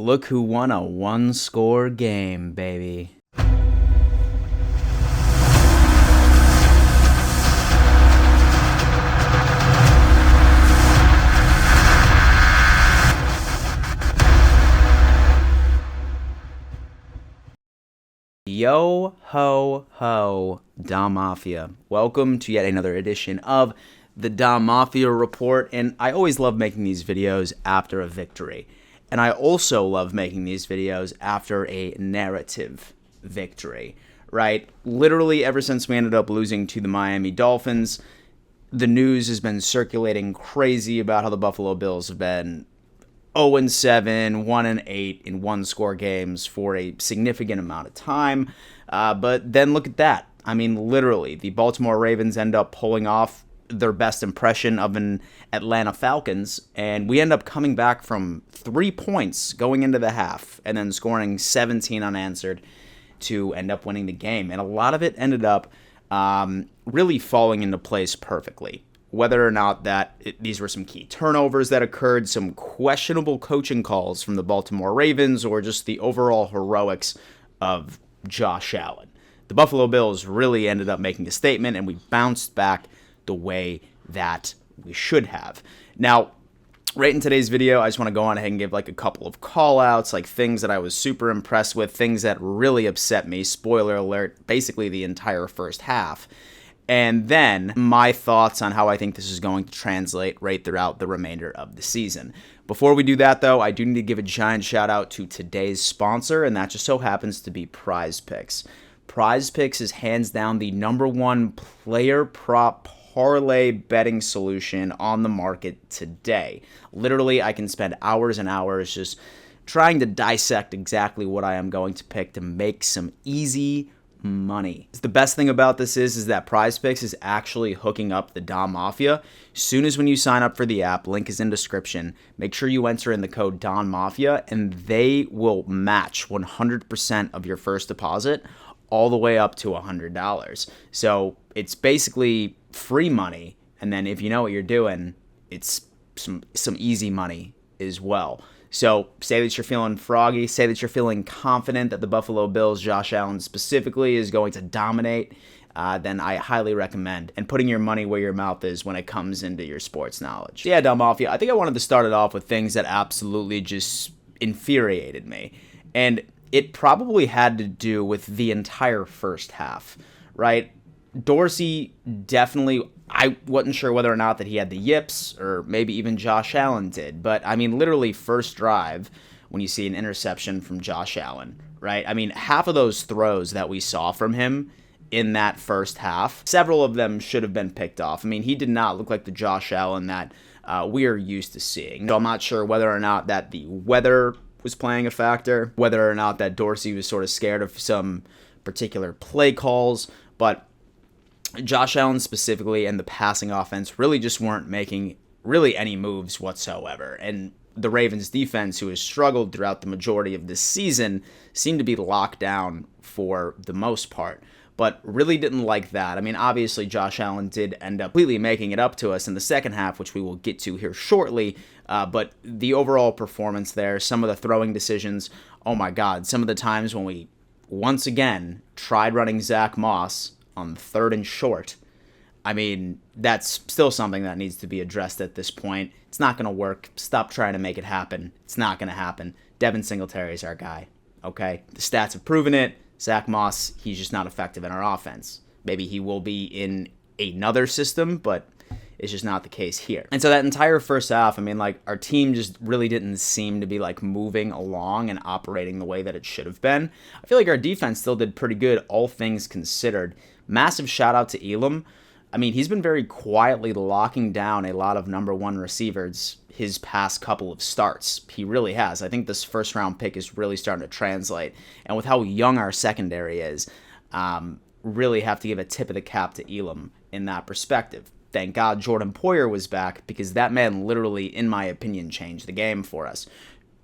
look who won a one-score game, baby. Yo ho ho, Dom Mafia. Welcome to yet another edition of the Dom Mafia Report, and I always love making these videos after a victory. And I also love making these videos after a narrative victory, right? Literally ever since we ended up losing to the Miami Dolphins, the news has been circulating crazy about how the Buffalo Bills have been 0-7, 1-8 in one-score games for a significant amount of time. But then look at that. I mean, literally, the Baltimore Ravens end up pulling off their best impression of an Atlanta Falcons, and we end up coming back from 3 points going into the half and then scoring 17 unanswered to end up winning the game. And a lot of it ended up really falling into place perfectly. Whether or not these were some key turnovers that occurred, some questionable coaching calls from the Baltimore Ravens, or just the overall heroics of Josh Allen. The Buffalo Bills really ended up making a statement, and we bounced back the way that we should have. Now, right in today's video, I just want to go on ahead and give like a couple of call-outs, like things that I was super impressed with, things that really upset me, spoiler alert, basically the entire first half. And then my thoughts on how I think this is going to translate right throughout the remainder of the season. Before we do that, though, I do need to give a giant shout out to today's sponsor, and that just so happens to be Prize Picks. Prize Picks is hands down the #1 player prop parlay betting solution on the market today. Literally, I can spend hours and hours just trying to dissect exactly what I am going to pick to make some easy money. The best thing about this is that Prize Picks is actually hooking up the Dom Mafia. As soon as when you sign up for the app, link is in description, make sure you enter in the code Dom Mafia, and they will match 100% of your first deposit all the way up to $100. So it's basically free money, and then if you know what you're doing, it's some easy money as well. So say that you're feeling froggy, say that you're feeling confident that the Buffalo Bills, Josh Allen specifically, is going to dominate, then I highly recommend and putting your money where your mouth is when it comes into your sports knowledge. Yeah, Dom Mafia, I think I wanted to start it off with things that absolutely just infuriated me. And it probably had to do with the entire first half, right? Dorsey definitely, I wasn't sure whether or not that he had the yips, or maybe even Josh Allen did. But, I mean, literally first drive, when you see an interception from Josh Allen, right? I mean, half of those throws that we saw from him in that first half, several of them should have been picked off. I mean, he did not look like the Josh Allen that we are used to seeing. So I'm not sure whether or not that the weather was playing a factor, whether or not that Dorsey was sort of scared of some particular play calls, but Josh Allen specifically and the passing offense really just weren't making really any moves whatsoever. And the Ravens defense, who has struggled throughout the majority of this season, seemed to be locked down for the most part, but really didn't like that. I mean, obviously Josh Allen did end up completely making it up to us in the second half, which we will get to here shortly, but the overall performance there, some of the throwing decisions, oh my God, some of the times when we once again tried running Zach Moss on 3rd and short. I mean, that's still something that needs to be addressed at this point. It's not going to work. Stop trying to make it happen. It's not going to happen. Devin Singletary is our guy, okay? The stats have proven it. Zach Moss, he's just not effective in our offense. Maybe he will be in another system, but it's just not the case here. And so that entire first half, I mean, like, our team just really didn't seem to be, like, moving along and operating the way that it should have been. I feel like our defense still did pretty good, all things considered. Massive shout out to Elam. I mean, he's been very quietly locking down a lot of #1 receivers his past couple of starts. He really has. I think this first round pick is really starting to translate. And with how young our secondary is, really have to give a tip of the cap to Elam in that perspective. Thank God Jordan Poyer was back, because that man literally, in my opinion, changed the game for us.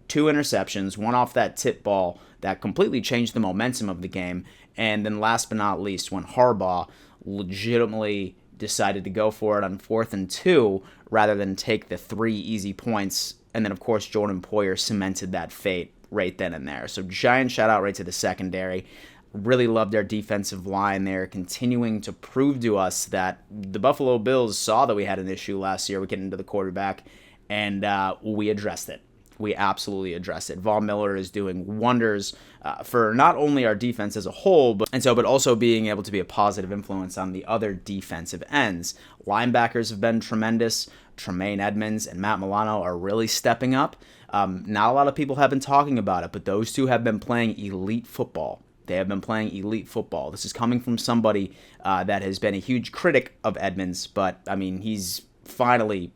2 interceptions, one off that tip ball that completely changed the momentum of the game, and then last but not least, when Harbaugh legitimately decided to go for it on 4th and 2 rather than take the 3 easy points, and then of course Jordan Poyer cemented that fate right then and there. So giant shout out right to the secondary. Really love their defensive line. They're continuing to prove to us that the Buffalo Bills saw that we had an issue last year with getting to the quarterback, and we addressed it. We absolutely addressed it. Von Miller is doing wonders for not only our defense as a whole, but also being able to be a positive influence on the other defensive ends. Linebackers have been tremendous. Tremaine Edmonds and Matt Milano are really stepping up. Not a lot of people have been talking about it, but those two have been playing elite football. They have been playing elite football. This is coming from somebody that has been a huge critic of Edmonds, but, I mean, he's finally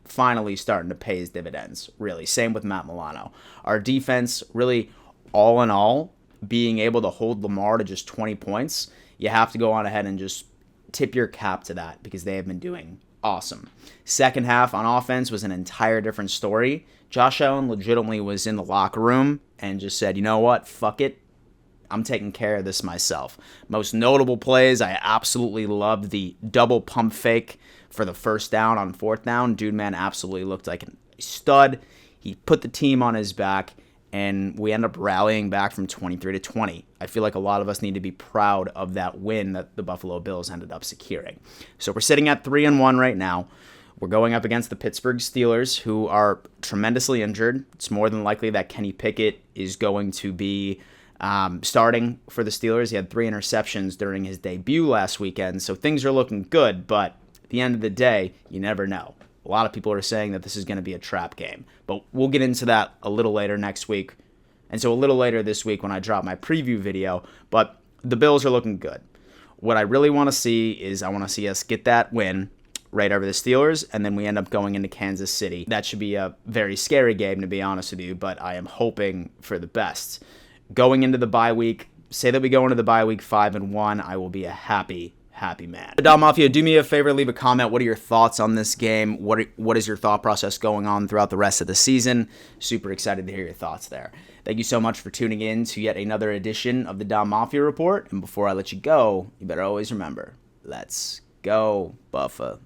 starting to pay his dividends, really. Same with Matt Milano. Our defense, really, all in all, being able to hold Lamar to just 20 points, you have to go on ahead and just tip your cap to that because they have been doing awesome. Second half on offense was an entire different story. Josh Allen legitimately was in the locker room and just said, you know what, fuck it. I'm taking care of this myself. Most notable plays, I absolutely loved the double pump fake for the first down on fourth down. Dude, man, absolutely looked like a stud. He put the team on his back, and we end up rallying back from 23-20. I feel like a lot of us need to be proud of that win that the Buffalo Bills ended up securing. So we're sitting at 3-1 right now. We're going up against the Pittsburgh Steelers, who are tremendously injured. It's more than likely that Kenny Pickett is going to be starting for the Steelers. He had 3 interceptions during his debut last weekend, so things are looking good, but at the end of the day, you never know. A lot of people are saying that this is going to be a trap game, but we'll get into that a little later next week, and so a little later this week when I drop my preview video, but the Bills are looking good. What I really want to see is I want to see us get that win right over the Steelers, and then we end up going into Kansas City. That should be a very scary game, to be honest with you, but I am hoping for the best. Going into the bye week, say that we go into the bye week 5-1, I will be a happy man. Dom Mafia, do me a favor, leave a comment. What are your thoughts on this game? What is your thought process going on throughout the rest of the season? Super excited to hear your thoughts there. Thank you so much for tuning in to yet another edition of the Dom Mafia Report. And before I let you go, you better always remember, let's go Buffalo.